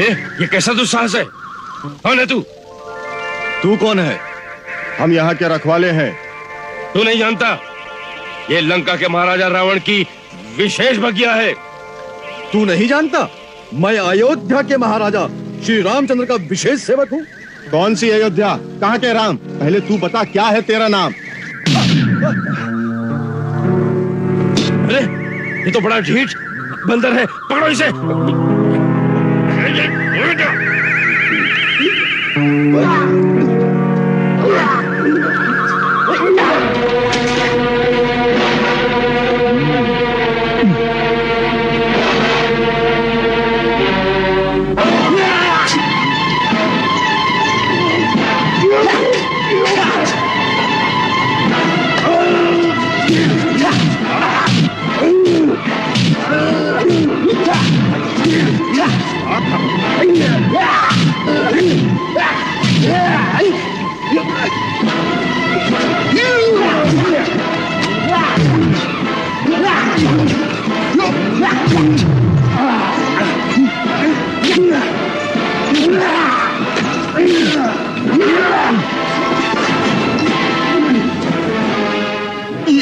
ये कैसा दुस्साहस है? कौन है तू? तू कौन है? हम यहाँ के रखवाले हैं। तू नहीं जानता, ये लंका के महाराजा रावण की विशेष बगिया है। तू नहीं जानता? मैं अयोध्या के महाराजा श्री रामचंद्र का विशेष सेवक हूँ। कौन सी अयोध्या? कहाँ के राम? पहले तू बता, क्या है तेरा नाम? अरे ये तो बड़ा ढीठ बंदर है, पकड़ो इसे।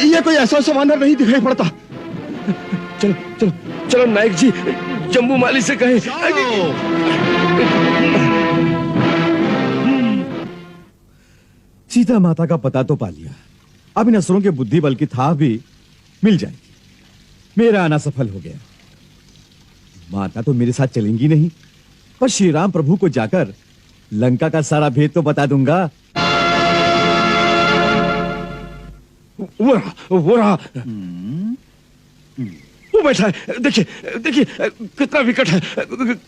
ये कोई ऐसा समानर नहीं दिखाई पड़ता। चलो चलो चलो नायक जी, जम्बू माली से कहें। सीता माता का पता तो पा लिया, अब इन असुरों के बुद्धि बल की थाह भी मिल जाएगी। मेरा आना सफल हो गया। माता तो मेरे साथ चलेंगी नहीं, पर श्री राम प्रभु को जाकर लंका का सारा भेद तो बता दूंगा। वो रहा वो बैठा है, देखिए देखिए कितना विकट है,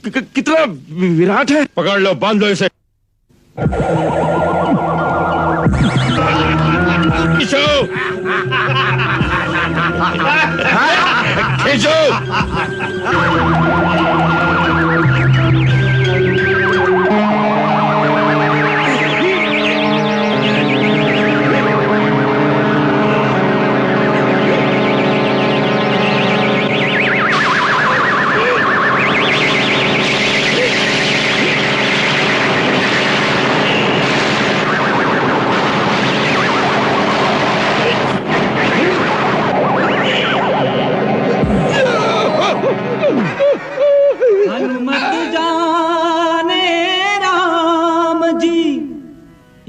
कितना विराट है। पकड़ लो, बांध लो इसे। खींचो खींचो।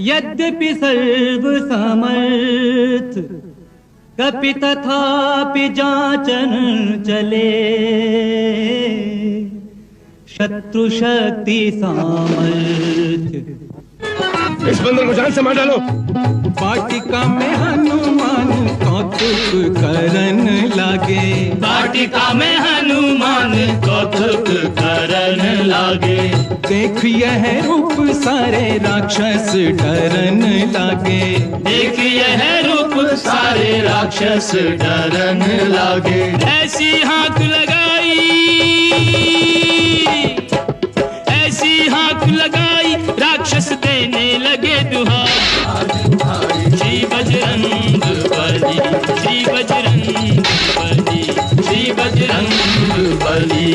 यद्यपि सर्व समर्थ, कपि तथापि जाचन चले। शत्रु शक्ति सामर्थ्य। इस बंदर को जान से मार डालो। वाटिका में हनुमान कौतुक करन लागे। वाटिका में हनुमान कौतुक करन लागे। देख यह रूप सारे राक्षस डरन लागे। देख यह रूप सारे राक्षस डरन लागे। ऐसी हाथ लगाई, ऐसी हाथ लगाई, राक्षस देने लगे दुहाई। श्री बजरंग बली, श्री बजरंग बली, श्री बजरंग बली।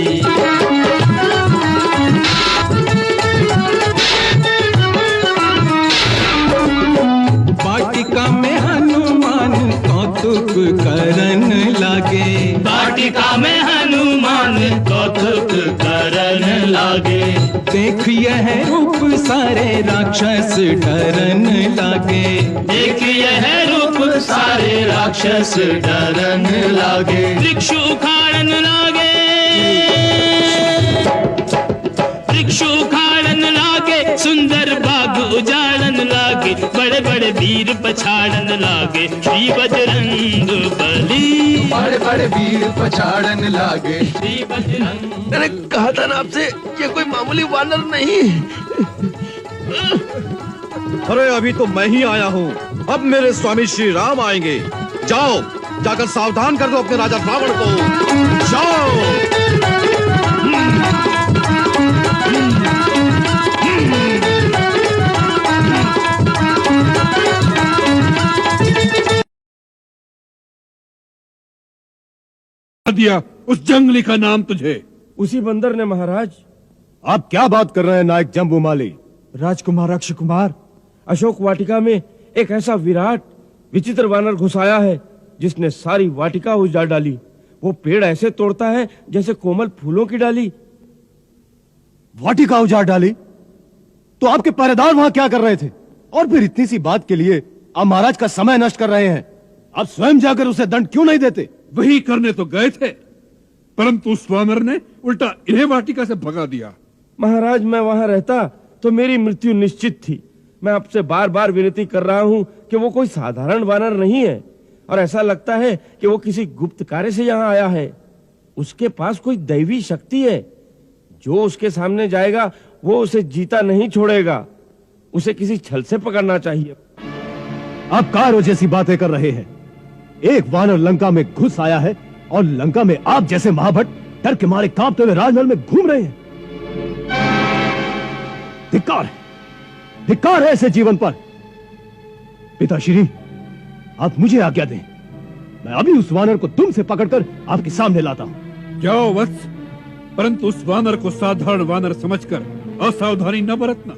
वाटिका में हनुमान कौतुक करन लागे। वाटिका में हनुमान कौतुक करन लागे। देख यह रूप सारे राक्षस डरन लागे। देख यह रूप सारे राक्षस डरन लागे। वृक्ष उखाड़न लागे, वृक्ष उखाड़न लागे। सुंदर बाग उजाड़न लागे। बड़े बड़े वीर पछाड़न लागे। श्री बजरंग बली, बड़े बड़े वीर पछाड़न लागे। श्री बजरंग। मैंने कहा था ना आपसे, ये कोई मामूली वानर नहीं। अरे अभी तो मैं ही आया हूँ, अब मेरे स्वामी श्री राम आएंगे। जाओ, जाकर सावधान कर दो अपने राजा रावण को। जाओ। दिया उस जंगली का नाम तुझे? उसी बंदर ने महाराज। आप क्या बात कर रहे हैं नायक जम्बूमाली? राजकुमार अक्ष कुमार, अशोक वाटिका में एक ऐसा विराट विचित्र वानर घुस आया है जिसने सारी वाटिका उजाड़ डाली। वो पेड़ ऐसे तोड़ता है जैसे कोमल फूलों की डाली। वाटिका उजाड़ डाली? तो आपके पहरेदार वहां क्या कर रहे थे? और फिर इतनी सी बात के लिए आप महाराज का समय नष्ट कर रहे हैं। आप स्वयं जाकर उसे दंड क्यों नहीं देते? वही करने तो गए थे, परंतु उस वानर ने उल्टा इन्हें वाटिका से भगा दिया। महाराज, मैं वहां रहता तो मेरी मृत्यु निश्चित थी। मैं आपसे बार बार विनती कर रहा हूं कि वो कोई साधारण वानर नहीं है, और ऐसा लगता है कि वो किसी गुप्त कार्य से यहाँ आया है। उसके पास कोई दैवी शक्ति है। जो उसके सामने जाएगा वो उसे जीता नहीं छोड़ेगा। उसे किसी छल से पकड़ना चाहिए। आप कारो जैसी बातें कर रहे हैं। एक वानर लंका में घुस आया है और लंका में आप जैसे महाभट डर के मारे कांपते हुए राजमहल में घूम रहे हैं। धिक्कार है, धिक्कार है ऐसे जीवन पर। पिताश्री, आप मुझे आज्ञा दें, मैं अभी उस वानर को तुम से पकड़कर आपके सामने लाता हूं। जाओ वत्स, परंतु उस वानर को साधारण वानर समझकर असावधानी न बरतना।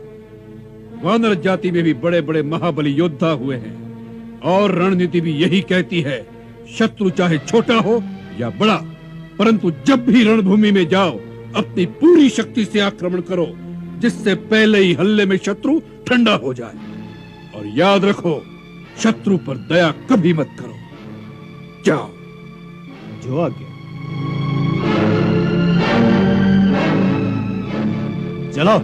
वानर जाति में भी बड़े बड़े महाबली योद्धा हुए हैं, और रणनीति भी यही कहती है, शत्रु चाहे छोटा हो या बड़ा, परंतु जब भी रणभूमि में जाओ अपनी पूरी शक्ति से आक्रमण करो, जिससे पहले ही हल्ले में शत्रु ठंडा हो जाए। और याद रखो, शत्रु पर दया कभी मत करो। जाओ। जो आज्ञा। चलो।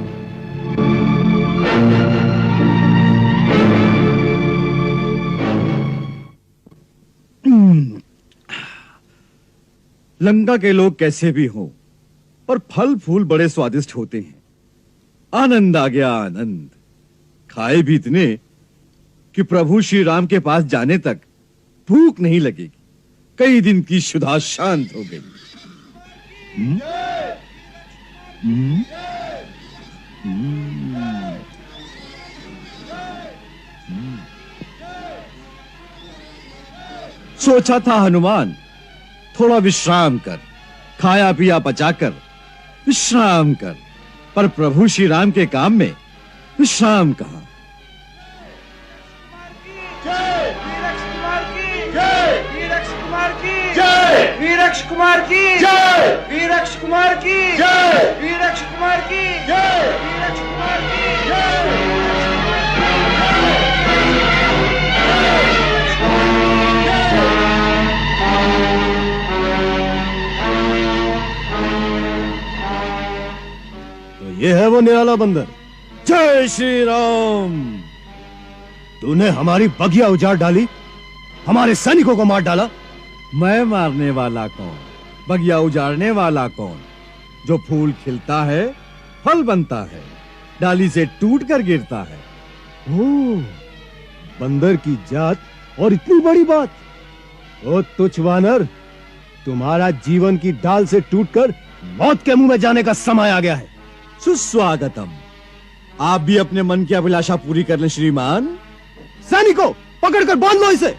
लंका के लोग कैसे भी हों, पर फल फूल बड़े स्वादिष्ट होते हैं। आनंद आ गया, आनंद। खाए भी इतने कि प्रभु श्री राम के पास जाने तक भूख नहीं लगेगी। कई दिन की क्षुधा शांत हो गई। सोचा था हनुमान, थोड़ा विश्राम कर, खाया पिया पचाकर विश्राम कर, पर प्रभु श्री राम के काम में विश्राम कहां। वीरक्ष कुमार की जय, वीरक्ष कुमार की जय, वीरक्ष कुमार की जय, वीरक्ष कुमार की जय। तो ये है वो निराला बंदर। जय श्री राम। तूने हमारी बगिया उजाड़ डाली, हमारे सैनिकों को मार डाला। मैं मारने वाला कौन, बगिया उजाड़ने वाला कौन? जो फूल खिलता है, फल बनता है, डाली से टूट कर गिरता है। ओह, बंदर की जात और इतनी बड़ी बात। ओ तुच्छ वानर, तुम्हारा जीवन की डाल से टूटकर मौत के मुंह में जाने का समय आ गया है। सुस्वागतम। आप भी अपने मन की अभिलाषा पूरी कर लें श्रीमान। सैनिकों, पकड़कर बांध लो इसे।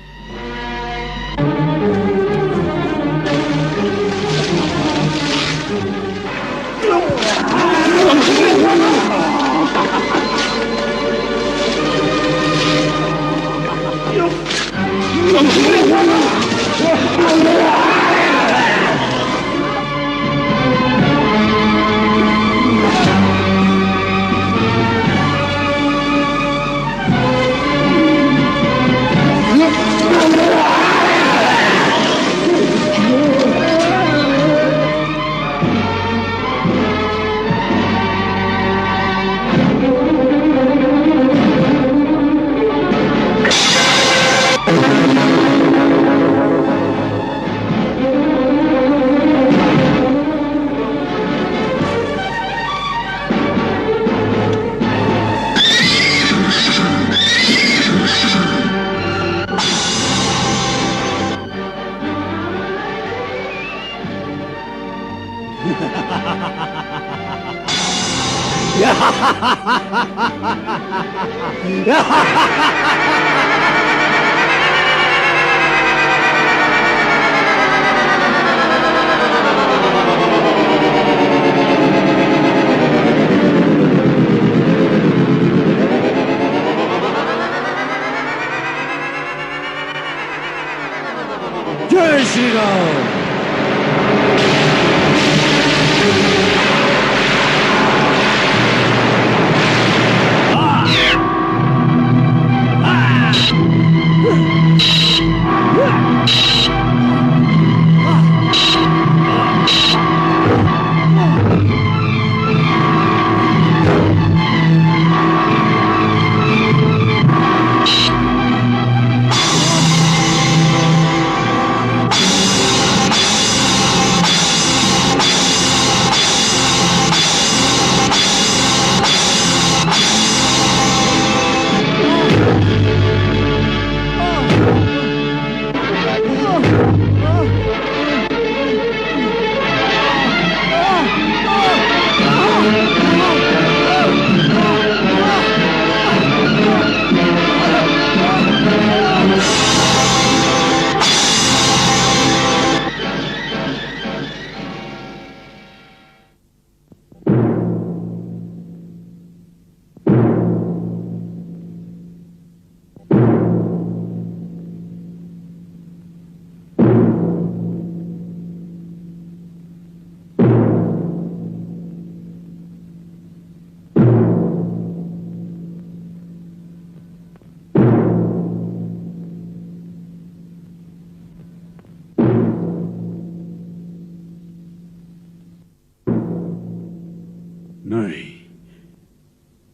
नहीं,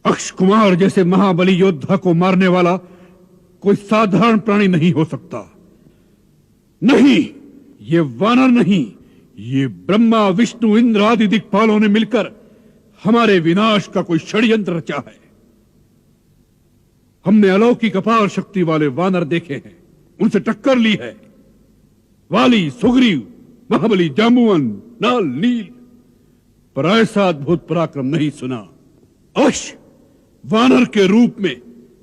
अक्ष कुमार जैसे महाबली योद्धा को मारने वाला कोई साधारण प्राणी नहीं हो सकता। नहीं, ये वानर नहीं, ये ब्रह्मा विष्णु इंद्र आदि दिक्पालों ने मिलकर हमारे विनाश का कोई षड्यंत्र रचा है। हमने अलौकिक अपार शक्ति वाले वानर देखे हैं, उनसे टक्कर ली है। वाली, सुग्रीव, महाबली, जाम्बुवन, नाल, नील, पर ऐसा अद्भुत पराक्रम नहीं सुना। अवश्य वानर के रूप में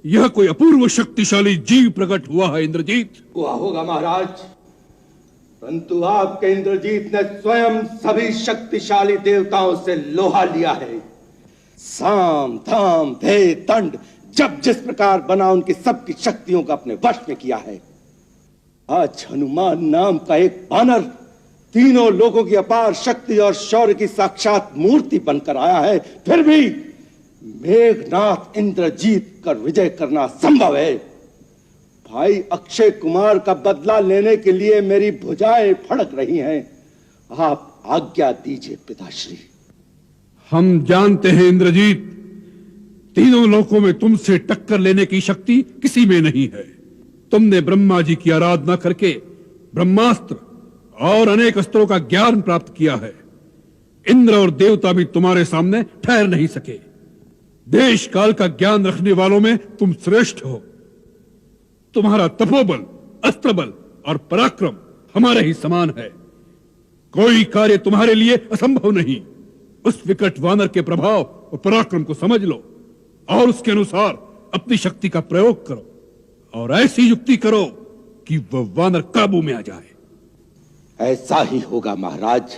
यह कोई अपूर्व शक्तिशाली जीव प्रकट हुआ है। इंद्रजीत हुआ होगा महाराज, परंतु आपके इंद्रजीत ने स्वयं सभी शक्तिशाली देवताओं से लोहा लिया है। साम, धाम, भेद, दंड जब जिस प्रकार बना उनकी सबकी शक्तियों को अपने वश में किया है। आज हनुमान नाम का एक वानर तीनों लोगों की अपार शक्ति और शौर्य की साक्षात मूर्ति बनकर आया है, फिर भी मेघनाथ इंद्रजीत कर विजय करना संभव है। भाई अक्षय कुमार का बदला लेने के लिए मेरी भुजाएं फड़क रही हैं। आप आज्ञा दीजिए पिताश्री। हम जानते हैं इंद्रजीत, तीनों लोकों में तुमसे टक्कर लेने की शक्ति किसी में नहीं है। तुमने ब्रह्मा जी की आराधना करके ब्रह्मास्त्र और अनेक अस्त्रों का ज्ञान प्राप्त किया है। इंद्र और देवता भी तुम्हारे सामने ठहर नहीं सके। देश काल का ज्ञान रखने वालों में तुम श्रेष्ठ हो। तुम्हारा तपोबल, अस्त्र बल और पराक्रम हमारे ही समान है। कोई कार्य तुम्हारे लिए असंभव नहीं। उस विकट वानर के प्रभाव और पराक्रम को समझ लो और उसके अनुसार अपनी शक्ति का प्रयोग करो और ऐसी युक्ति करो कि वह वानर काबू में आ जाए। ऐसा ही होगा महाराज।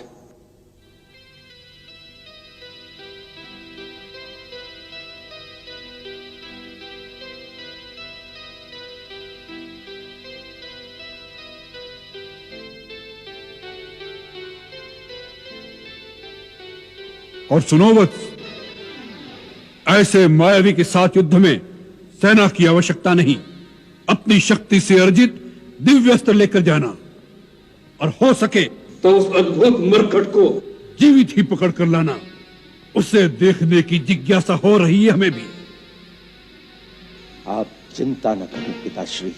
और सुनो वत्स, ऐसे मायावी के साथ युद्ध में सेना की आवश्यकता नहीं। अपनी शक्ति से अर्जित दिव्य अस्त्र लेकर जाना और हो सके तो उस अद्भुत मरकट को जीवित ही पकड़ कर लाना। उसे देखने की जिज्ञासा हो रही है हमें भी। आप चिंता न करें पिताश्री।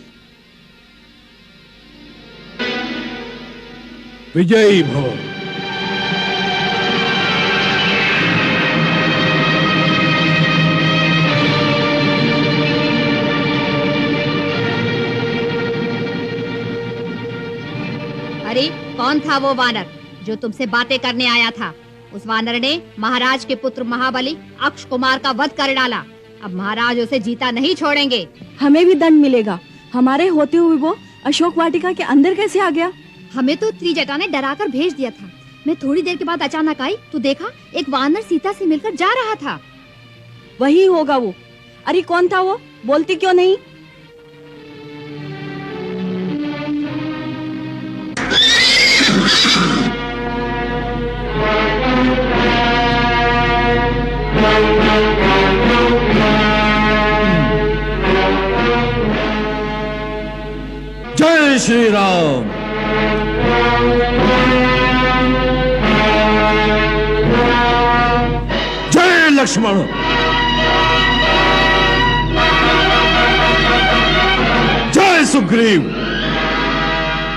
विजयी भव। अरे कौन था वो वानर जो तुमसे बातें करने आया था? उस वानर ने महाराज के पुत्र महाबली अक्ष कुमार का वध कर डाला। अब महाराज उसे जीता नहीं छोड़ेंगे। हमें भी दंड मिलेगा। हमारे होते हुए वो अशोक वाटिका के अंदर कैसे आ गया? हमें तो त्रिजटा ने डराकर भेज दिया था। मैं थोड़ी देर के बाद अचानक आई तो देखा एक वानर सीता से मिलकर जा रहा था। वही होगा वो। अरे कौन था वो? बोलती क्यों नहीं? जय श्री राम। जय लक्ष्मण। जय सुग्रीव।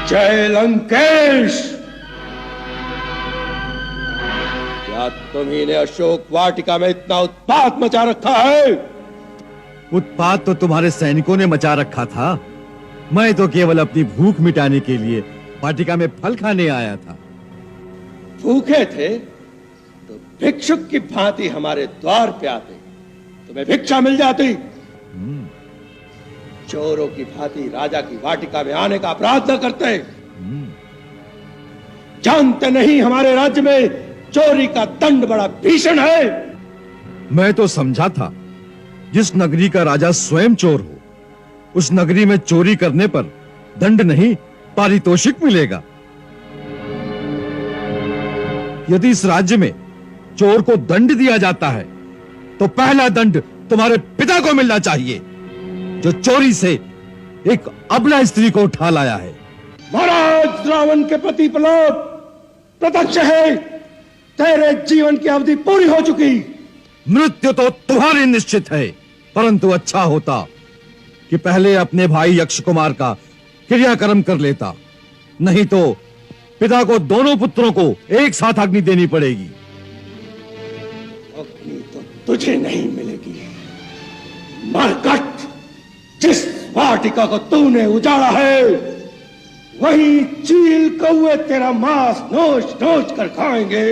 जय लंकेश। क्या तुम्ही ने अशोक वाटिका में इतना उत्पात मचा रखा है? उत्पात तो तुम्हारे सैनिकों ने मचा रखा था। मैं तो केवल अपनी भूख मिटाने के लिए वाटिका में फल खाने आया था। भूखे थे तो भिक्षुक की भांति हमारे द्वार पे आते, तुम्हें भिक्षा मिल जाती। चोरों की भांति राजा की वाटिका में आने का अपराध न करते। जानते नहीं हमारे राज्य में चोरी का दंड बड़ा भीषण है। मैं तो समझा था जिस नगरी का राजा स्वयं चोर हो, उस नगरी में चोरी करने पर दंड नहीं पारितोषिक मिलेगा। यदि इस राज्य में चोर को दंड दिया जाता है तो पहला दंड तुम्हारे पिता को मिलना चाहिए, जो चोरी से एक अबला स्त्री को उठा लाया है। महाराज, रावण के प्रति प्रलोभ प्रत्यक्ष है। तेरे जीवन की अवधि पूरी हो चुकी। मृत्यु तो तुम्हारी निश्चित है, परंतु अच्छा होता कि पहले अपने भाई यक्ष कुमार का क्रियाकर्म कर लेता, नहीं तो पिता को दोनों पुत्रों को एक साथ अग्नि देनी पड़ेगी। अग्नि तो तुझे नहीं मिलेगी मरकट। जिस वाटिका को तूने उजाड़ा है वही चील कौवे तेरा मांस नोच नोच कर खाएंगे।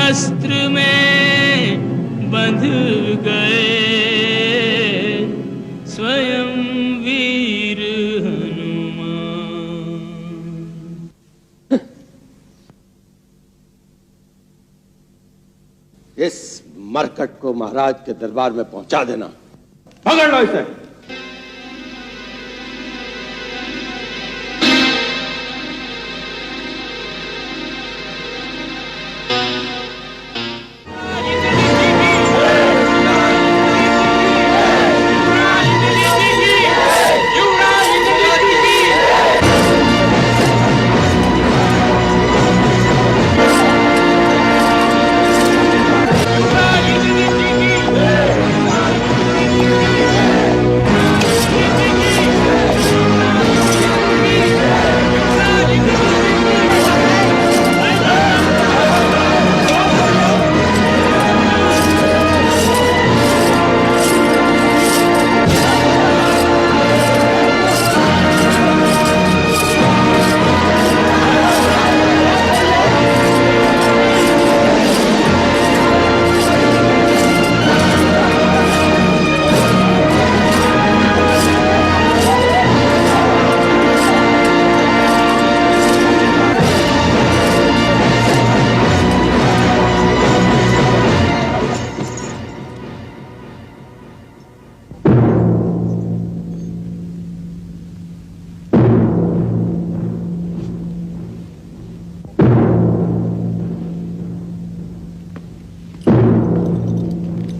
अस्त्र में बंध गए स्वयं वीर हनुमान। इस मरकट को महाराज के दरबार में पहुंचा देना। पकड़ लो इसे।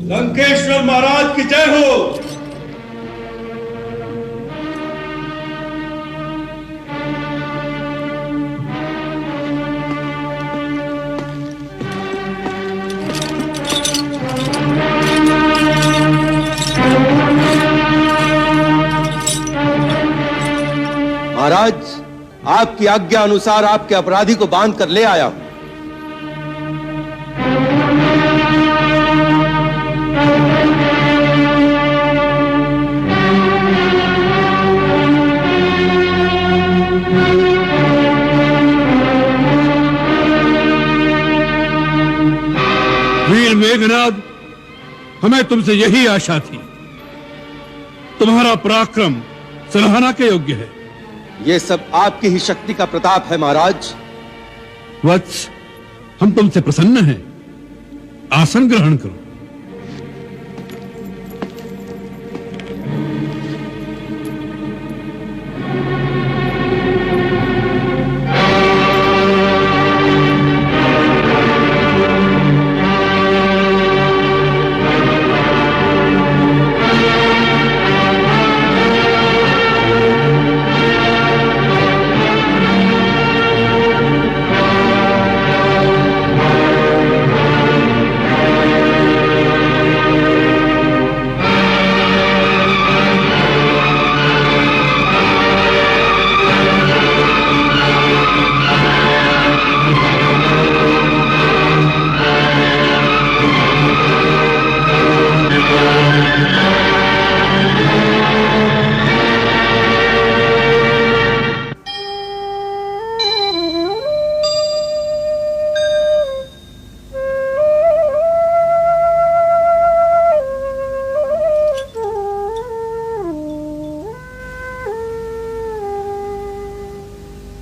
लंकेश्वर महाराज की जय हो। महाराज, आपकी आज्ञा अनुसार आपके अपराधी को बांध कर ले आया हूं। मेघनाद, हमें तुमसे यही आशा थी। तुम्हारा पराक्रम सराहना के योग्य है। ये सब आपकी ही शक्ति का प्रताप है महाराज। वत्स, हम तुमसे प्रसन्न हैं। आसन ग्रहण करो।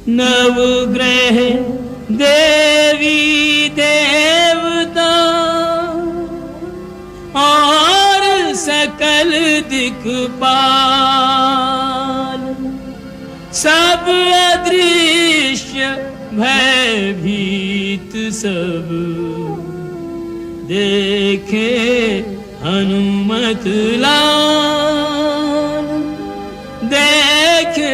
नवग्रह देवी देवता और सकल दिक्पाल सब अदृश्य भयभीत सब देखे हनुमत लाल देखे